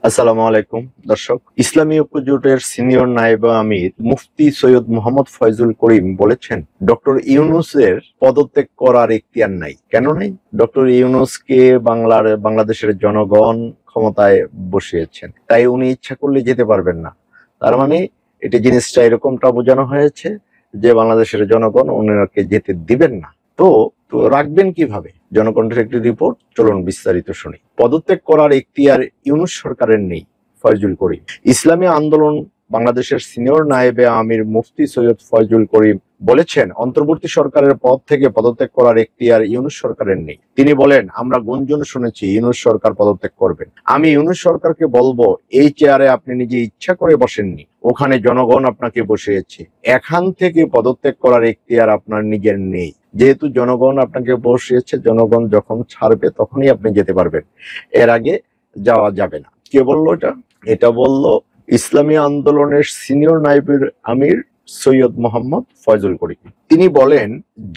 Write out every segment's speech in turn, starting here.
আসসালামু আলাইকুম দর্শক। ইসলামী ঐক্য জোটের সিনিয়র নায়েবে আমির মুফতি সৈয়দ মোহাম্মদ ফয়জুল করিম বলেছেন, ডক্টর ইউনূসের পদত্যাগ করার এখতিয়ার নাই। কেন নাই? ডক্টর ইউনূসকে বাংলাদেশের জনগণ ক্ষমতায় বসিয়েছেন, তাই উনি ইচ্ছা করলে যেতে পারবেন না। তার মানে এটা জিনিসটা এরকমটা বোঝানো হয়েছে যে বাংলাদেশের জনগণ ওনাকে যেতে দিবেন না। তো তো রাখবেন কিভাবে? জনকণ্ঠের একটি রিপোর্ট, চলুন বিস্তারিত শুনি। পদত্যাগ করার এখতিয়ার ইউনূস সরকারের নেই, ফয়জুল করিম। ইসলামী আন্দোলন বাংলাদেশের সিনিয়র নায়েবে আমির মুফতি সৈয়দ ফয়জুল করিম বলেছেন, অন্তর্বর্তী সরকারের পদ থেকে পদত্যাগ করার এখতিয়ার ইউনূস সরকারের নেই। তিনি বলেন, আমরা গুঞ্জন শুনেছি ইউনূস সরকার পদত্যাগ করবেন। আমি ইউনূস সরকারকে বলবো, এই চেয়ারে আপনি নিজে ইচ্ছা করে বসেননি, ওখানে জনগণ আপনাকে বসিয়েছে। এখান থেকে পদত্যাগ করার এখতিয়ার আপনার নিজের নেই। যেহেতু জনগণ আপনাকে বসিয়েছে, জনগণ যখন ছাড়বে তখনই আপনি যেতে পারবেন, এর আগে যাওয়া যাবে না। কে বললো এটা? এটা বললো ইসলামী আন্দোলনের সিনিয়র নায়েবে আমির সৈয়দ মোহাম্মদ ফয়জুল করিম। তিনি বলেন,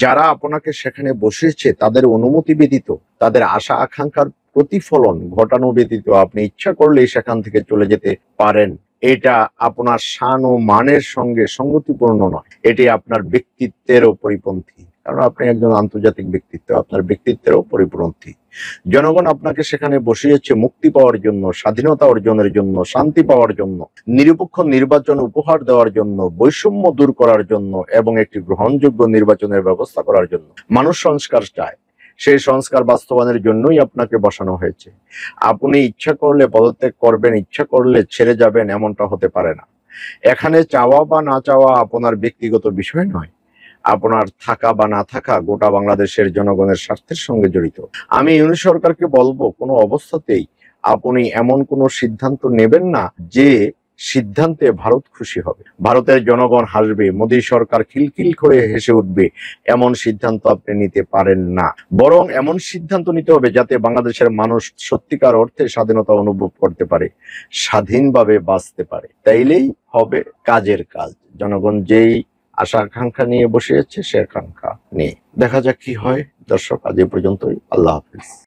যারা আপনাকে সেখানে বসিয়েছে তাদের অনুমতি ব্যতীত, তাদের আশা আকাঙ্ক্ষার প্রতিফলন ঘটানো ব্যতীত আপনি ইচ্ছা করলেই সেখান থেকে চলে যেতে পারেন। এটা আপনার শান ও মানের সঙ্গে সঙ্গতিপূর্ণ নয়, এটি আপনার ব্যক্তিত্বেরও পরিপন্থী। কারণ আপনি একজন আন্তর্জাতিক ব্যক্তিত্ব, আপনার ব্যক্তিত্বেরও পরিপন্থী। জনগণ আপনাকে সেখানে বসিয়েছে মুক্তি পাওয়ার জন্য, স্বাধীনতা অর্জনের জন্য, শান্তি পাওয়ার জন্য, নিরপেক্ষ নির্বাচন উপহার দেওয়ার জন্য, বৈষম্য দূর করার জন্য এবং একটি গ্রহণযোগ্য নির্বাচনের ব্যবস্থা করার জন্য। মানুষ সংস্কার চায়, সেই সংস্কার বাস্তবায়নের জন্যই আপনাকে বসানো হয়েছে। আপনি ইচ্ছা করলে পদত্যাগ করবেন, ইচ্ছা করলে ছেড়ে যাবেন, এমনটা হতে পারে না। এখানে চাওয়া বা না চাওয়া আপনার ব্যক্তিগত বিষয় নয়। আপনার থাকা বা না থাকা গোটা বাংলাদেশের জনগণের স্বার্থের সঙ্গে জড়িত। আমি ইউনূস সরকারকে বলবো, কোনো অবস্থাতেই আপনি এমন কোনো সিদ্ধান্ত নেবেন না যে সিদ্ধান্তে ভারত খুশি হবে, ভারতের জনগণ হাসবে, মোদী সরকার খিলখিল করে হেসে উঠবে, এমন সিদ্ধান্ত আপনি নিতে পারেন না। বরং এমন সিদ্ধান্ত নিতে হবে যাতে বাংলাদেশের মানুষ সত্যিকার অর্থে স্বাধীনতা অনুভব করতে পারে, স্বাধীনভাবে বাঁচতে পারে। তাইলেই হবে কাজের কাজ। জনগণ যেই আশা আকাঙ্ক্ষা নিয়ে বসে আছে, সে আকাঙ্ক্ষা নিয়ে দেখা যাক কি হয়। দর্শক, আজ এ পর্যন্তই। আল্লাহ হাফিজ।